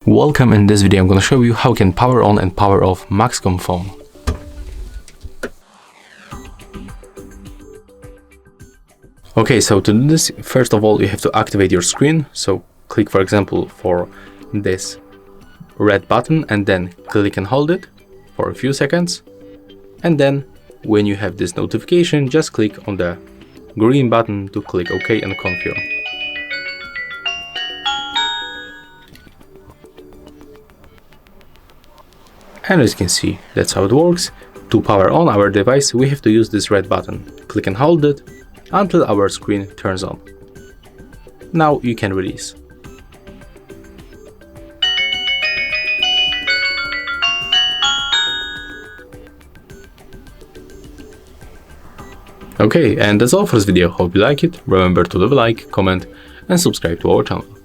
Welcome. In this video I'm going to show you how you can power on and power off MAXCOM phone. Okay, so to do this, first of all you have to activate your screen. So click, for example, for this red button and then click and hold it for a few seconds. And then when you have this notification, just click on the green button to click OK and confirm. And as you can see, that's how it works. To power on our device, we have to use this red button. Click and hold it until our screen turns on. Now you can release. Okay, and that's all for this video. Hope you like it. Remember to leave a like, comment and subscribe to our channel.